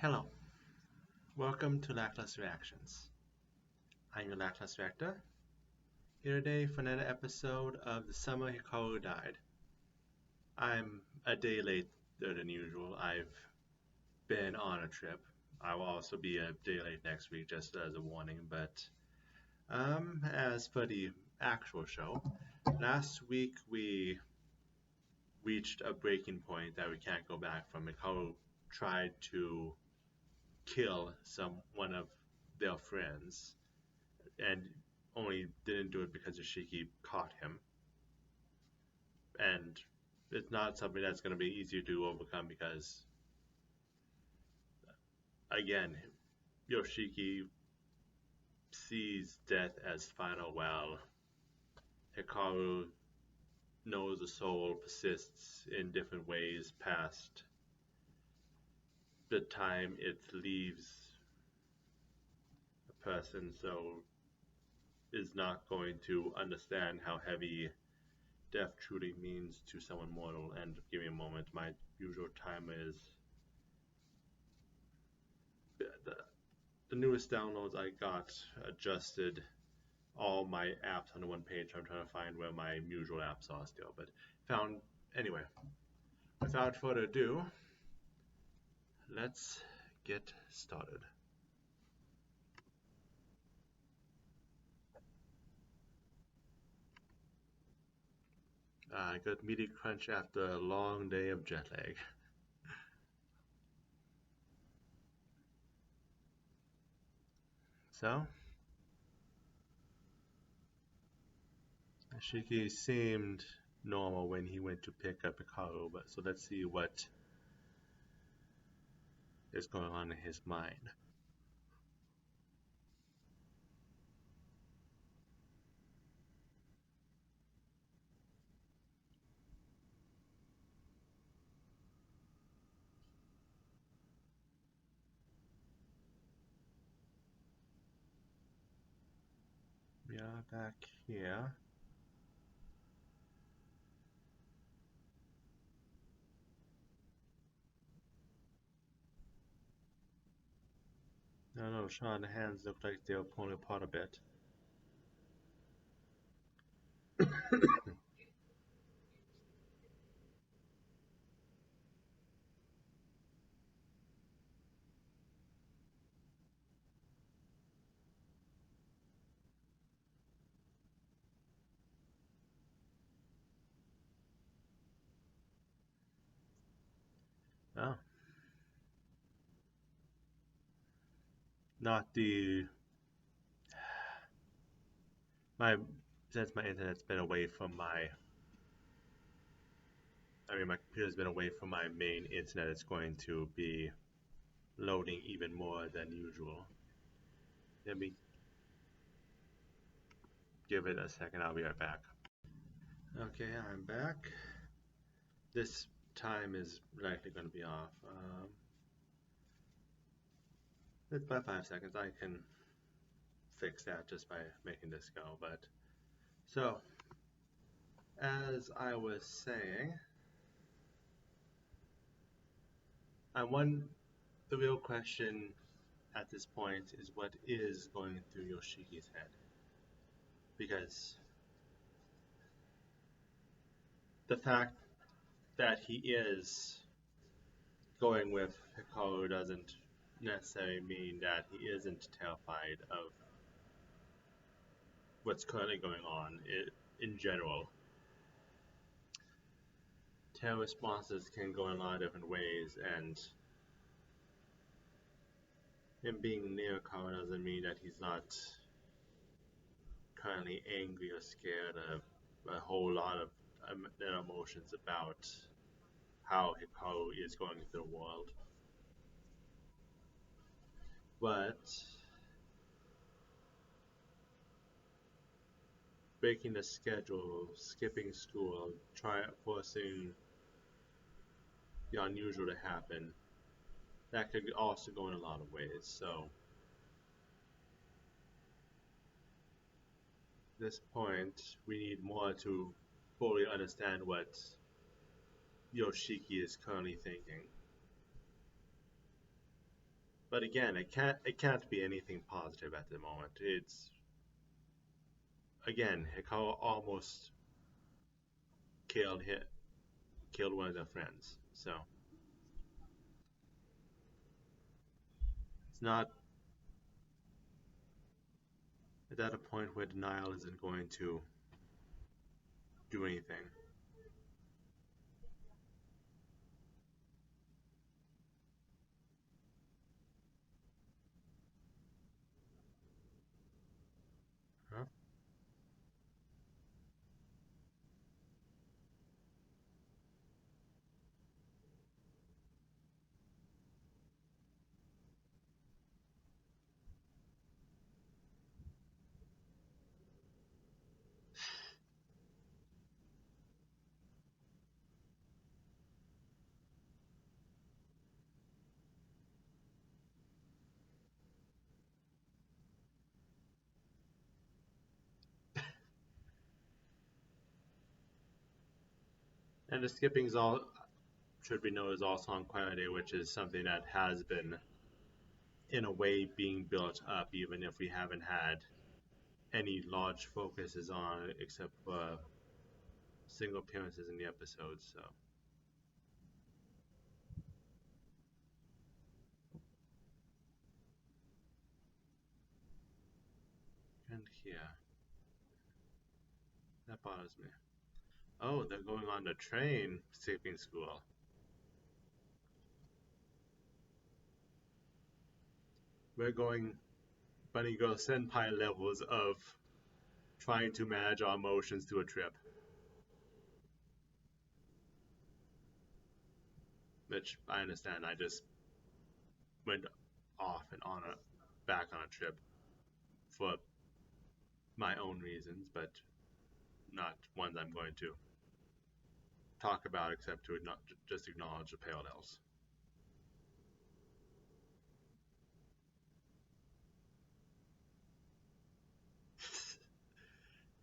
Hello, welcome to Lackluster Reactions. I'm your Lackluster Reactor, here today for another episode of The Summer Hikaru Died. I'm a day later than usual. I've been on a trip. I will also be a day late next week, just as a warning. But as for the actual show, last week we reached a breaking point that we can't go back from. Hikaru tried to kill one of their friends and only didn't do it because Yoshiki caught him. And it's not something that's going to be easier to overcome because, again, Yoshiki sees death as final, while Hikaru knows the soul persists in different ways past the time it leaves a person, so is not going to understand how heavy death truly means to someone mortal. And give me a moment, my usual timer is the, the newest downloads I got adjusted all my apps on the one page. I'm trying to find where my usual apps are still, but found anyway. Without further ado, let's get started. I got meaty crunch after a long day of jet lag. So, Ashiki seemed normal when he went to pick up Hikaru, but so let's see what is going on in his mind. We are back here. No, Sean, the hands look like they were pulling apart a bit. Oh, not the my since my internet's been away from my computer's been away from my main internet, it's going to be loading even more than usual. Let me give it a second. I'll be right back. Okay, I'm back. This time is likely going to be off. It's about 5 seconds. I can fix that just by making this go. But so, as I was saying, the real question at this point is what is going through Yoshiki's head, because the fact that he is going with Hikaru doesn't necessarily mean that he isn't terrified of what's currently going on in general. Terror responses can go in a lot of different ways, and him being near Hikaru doesn't mean that he's not currently angry or scared of a whole lot of emotions about how Hikaru is going through the world. But breaking the schedule, skipping school, forcing the unusual to happen, that could also go in a lot of ways. So at this point, we need more to fully understand what Yoshiki is currently thinking. But again, it can't be anything positive at the moment. It's again, Hikaru almost killed hit killed one of their friends. So it's not at a point where denial isn't going to do anything. Huh? And the skipping's all should be known as also on quality, which is something that has been in a way being built up, even if we haven't had any large focuses on it except for single appearances in the episodes. So and here that bothers me. Oh, they're going on the train skipping school. We're going Bunny Girl Senpai levels of trying to manage our emotions to a trip, which I understand. I just went off and on a back on a trip for my own reasons, but not ones I'm going to talk about except to not just acknowledge the parallels.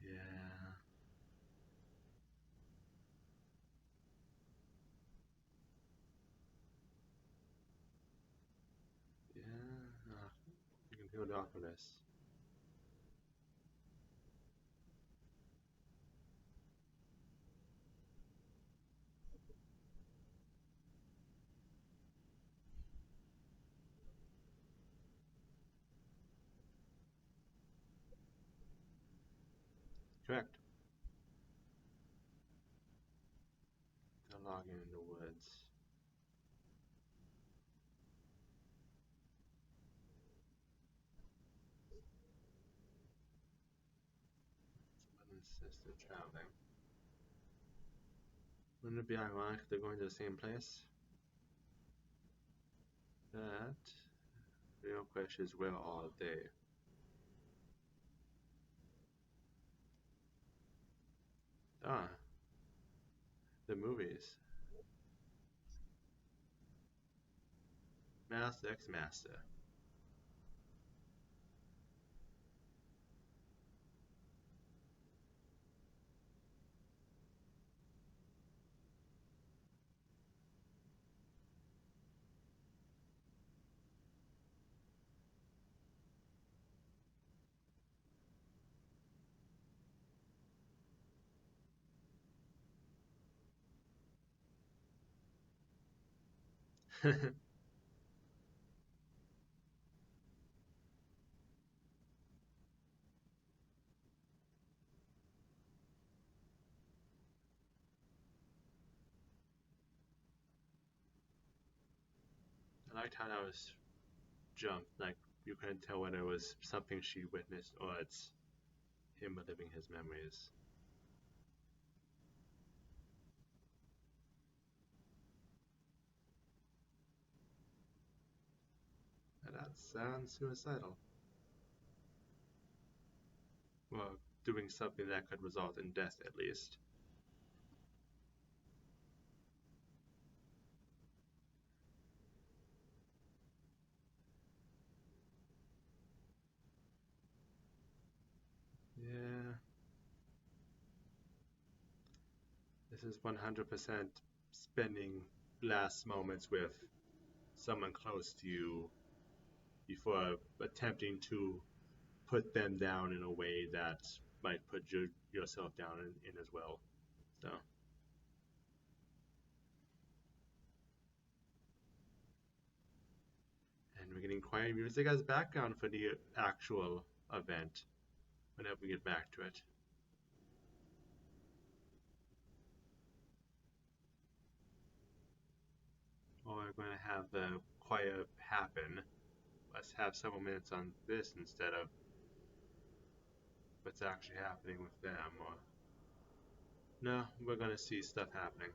Yeah, yeah. You can feel the awkwardness. Correct. They're logging in the woods. Brother and sister traveling. Wouldn't it be ironic if they're going to the same place? That the real question is where are they? Ah, the movies. Master X Master. I liked how that was jumped. Like you couldn't tell whether it was something she witnessed or it's him reliving his memories. And that sounds suicidal. Well, doing something that could result in death at least. Yeah, this is 100% spending last moments with someone close to you before attempting to put them down in a way that might put yourself down in as well. So, and we're getting quiet music as background for the actual event whenever we get back to it. Or we're going to have the choir happen. Let's have several minutes on this instead of what's actually happening with them. Or no, we're going to see stuff happening.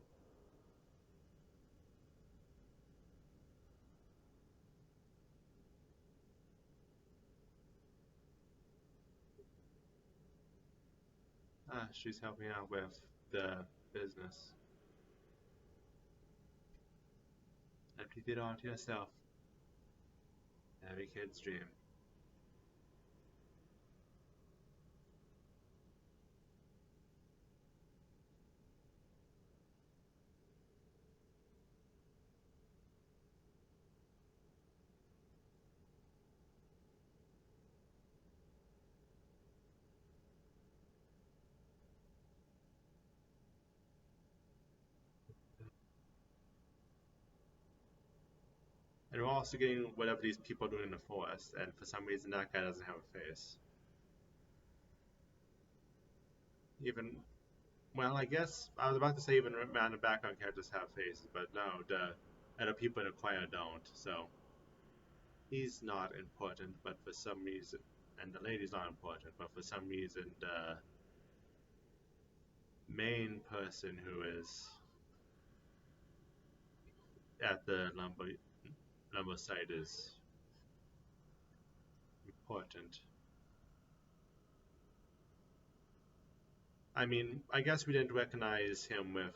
Ah, she's helping out with the business. Keep it all to yourself. Every kid's dream. And we're also getting whatever these people are doing in the forest, and for some reason that guy doesn't have a face. Even, well, I guess I was about to say even man the background characters have faces, but no, the other people in the choir don't. So he's not important, but for some reason, and the lady's not important, but for some reason the main person who is at the lumber site is important. I mean, I guess we didn't recognize him with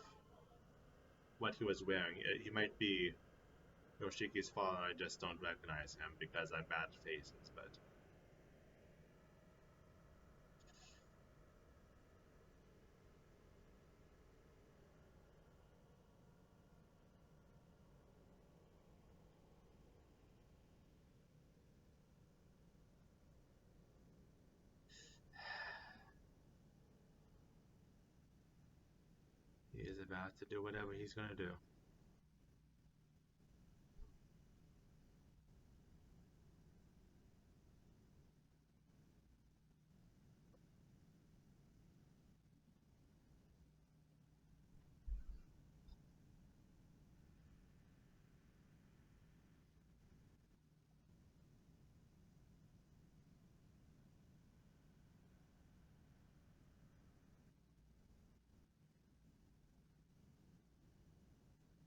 what he was wearing. He might be Yoshiki's father. I just don't recognize him because I'm bad at faces. But he is about to do whatever he's gonna do.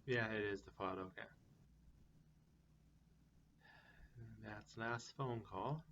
Yeah, it is the father. Okay, that's last phone call.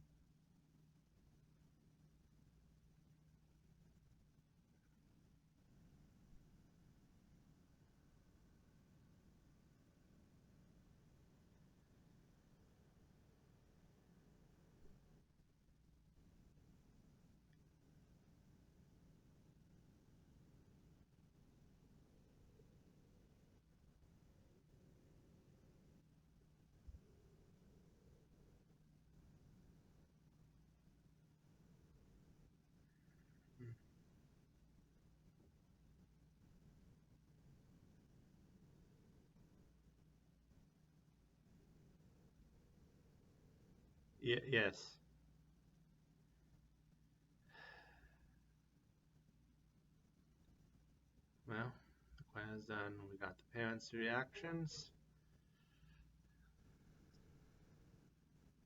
Yes. Well, the choir's done. We got the parents' reactions.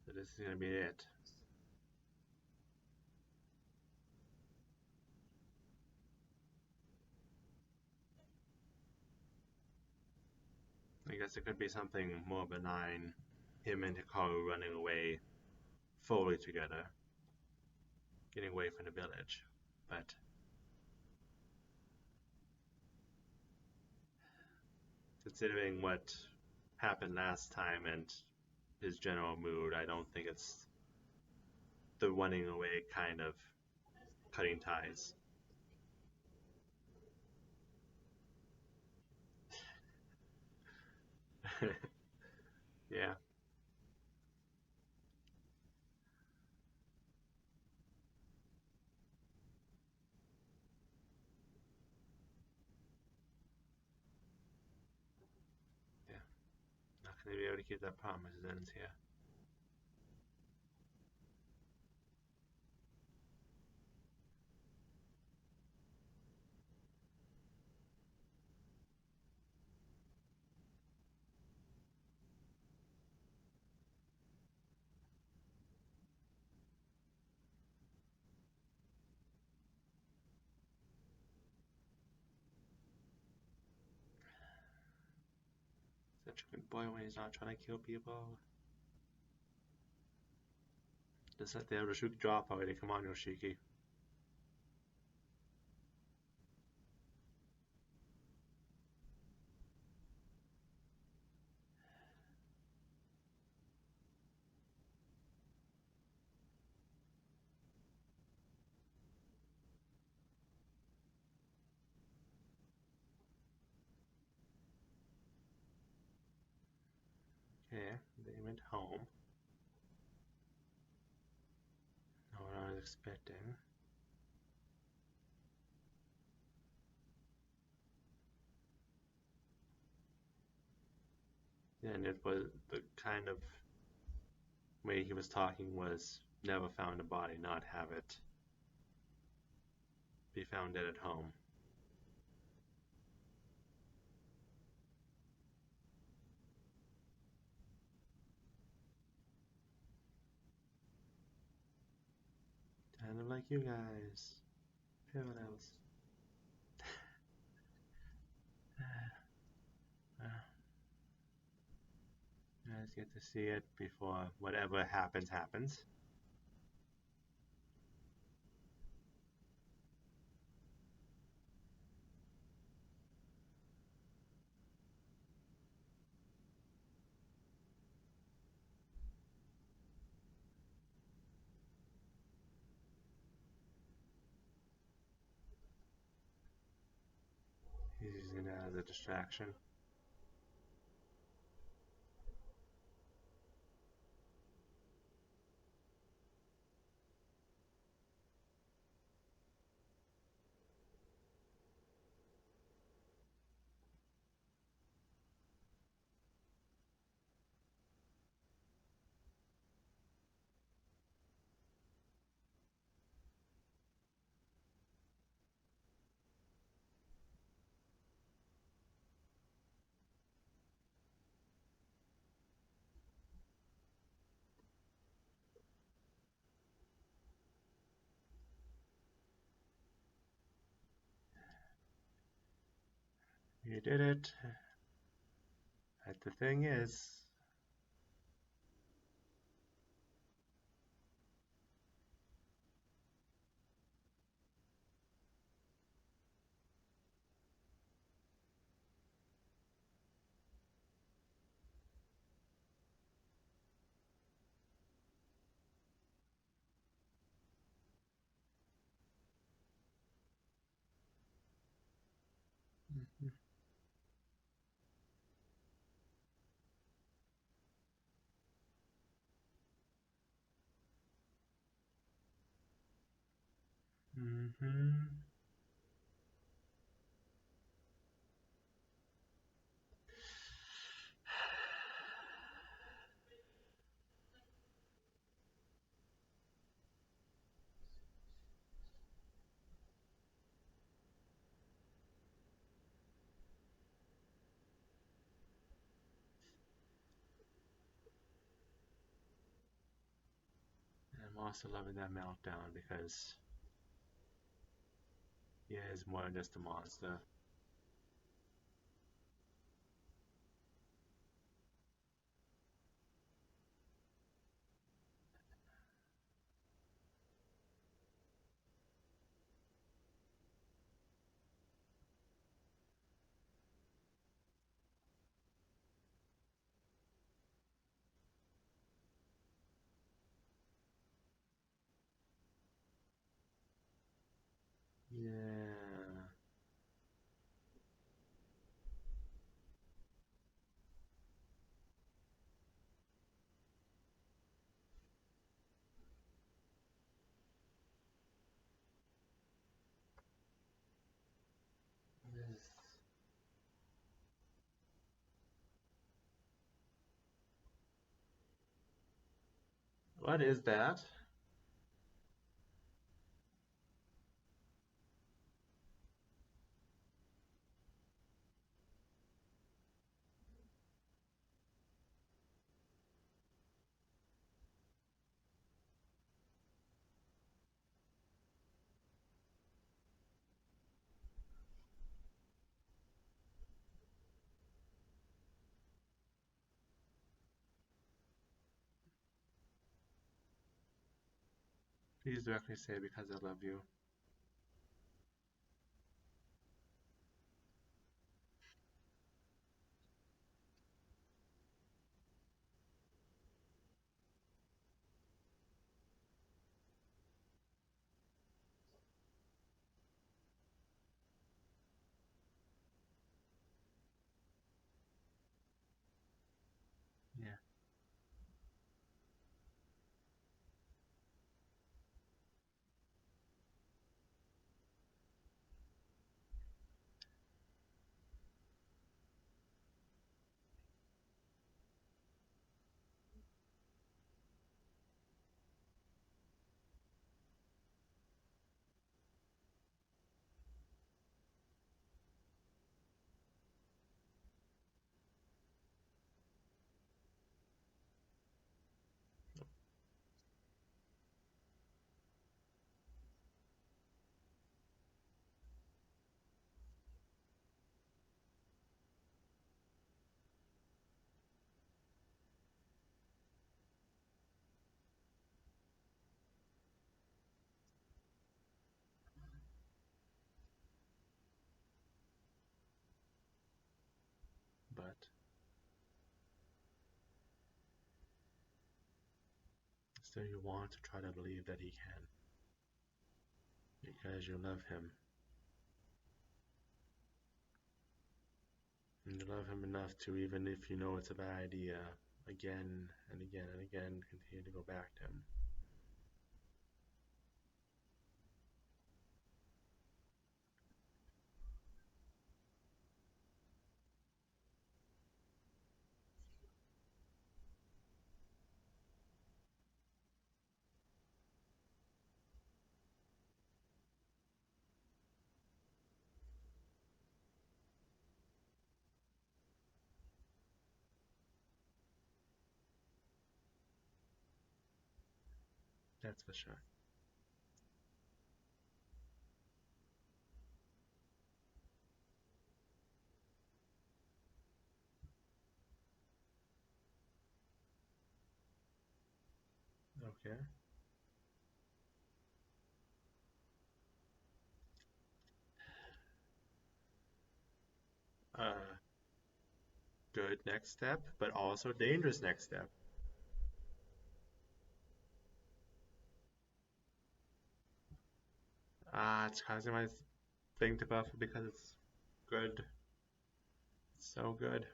So this is gonna be it. I guess it could be something more benign. Him and Hikaru running away fully together, getting away from the village. But considering what happened last time and his general mood, I don't think it's the running away kind of cutting ties. Yeah. gonna be able to keep that promise. It ends here. Such a good boy when he's not trying to kill people. Just let the Yoshiki drop already. Come on, Yoshiki. Okay, they went home. Not what I was expecting. And it was the kind of way he was talking was never found a body, not have it be found dead at home. Kind of like you guys. Parallels. You guys get to see it before whatever happens happens. He's using that as a distraction. You did it. But the thing is, mm-hmm. I'm also loving that meltdown because he is more than just a monster. Yeah. What is that? Please directly say because I love you. Yeah. But still, you want to try to believe that he can because you love him. And you love him enough to, even if you know it's a bad idea, again and again and again, continue to go back to him. That's for sure. Okay. Uh, Good next step, but also dangerous next step. It's causing my thing to buff because it's good. It's so good.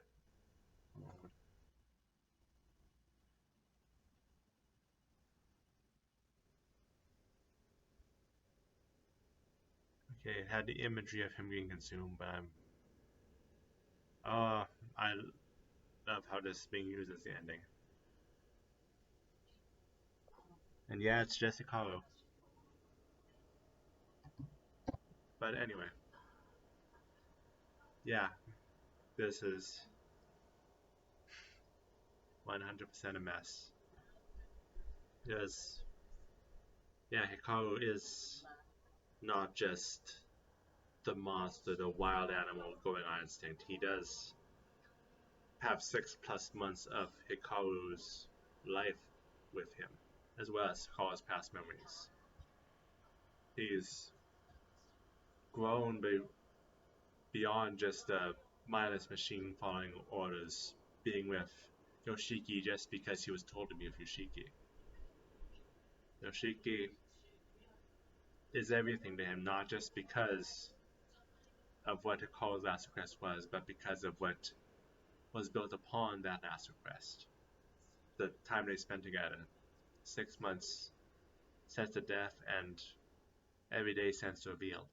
Okay, it had the imagery of him getting consumed, but uh, I love how this is being used as the ending. And yeah, it's just Hikaru. But anyway, yeah, this is 100% a mess. Because, yeah, Hikaru is not just the monster, the wild animal going on instinct. He does have 6+ months of Hikaru's life with him, as well as Hikaru's past memories. He's grown beyond just a mindless machine following orders, being with Yoshiki just because he was told to be with Yoshiki. Yoshiki is everything to him, not just because of what Hikaru's last request was, but because of what was built upon that last request. The time they spent together. 6 months since the death and every day since the reveal.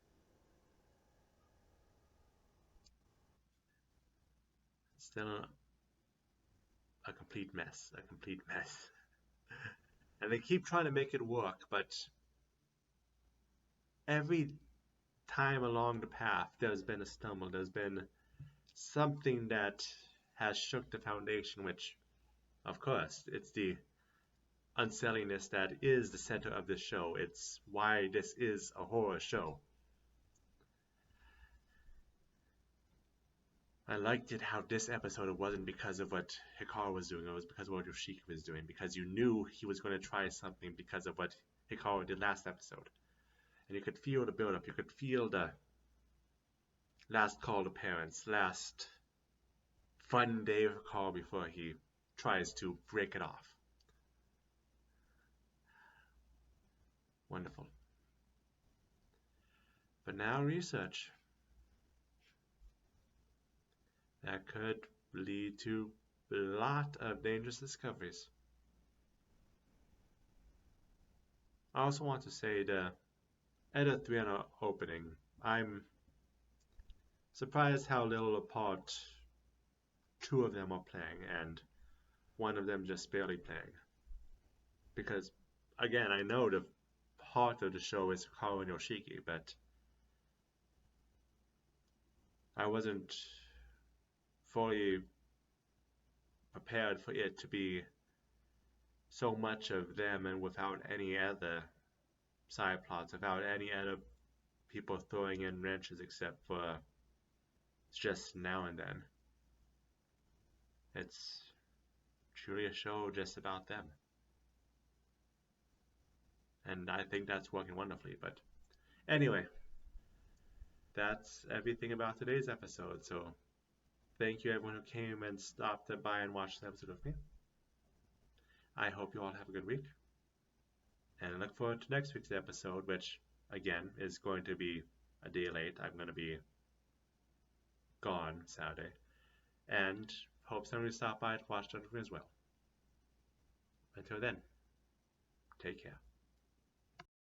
Still a complete mess. A complete mess. And they keep trying to make it work, but every time along the path, there's been a stumble. There's been something that has shook the foundation, which, of course, it's the unsettlingness that is the center of this show. It's why this is a horror show. I liked it how this episode it wasn't because of what Hikaru was doing, it was because of what Yoshiki was doing, because you knew he was going to try something because of what Hikaru did last episode. And you could feel the build-up, you could feel the last call to parents, last fun day of Hikaru before he tries to break it off. Wonderful. But now research. That could lead to a lot of dangerous discoveries. I also want to say the Edit 300 opening. I'm surprised how little apart two of them are playing and one of them just barely playing. Because, again, I know the heart of the show is Hikaru and Yoshiki, but I wasn't fully prepared for it to be so much of them and without any other side plots, without any other people throwing in wrenches except for just now and then. It's truly a show just about them. And I think that's working wonderfully. But anyway, that's everything about today's episode. So thank you everyone who came and stopped by and watched the episode with me. I hope you all have a good week. And I look forward to next week's episode, which, again, is going to be a day late. I'm going to be gone Saturday. And hope someone will stop by to watch it with me as well. Until then, take care.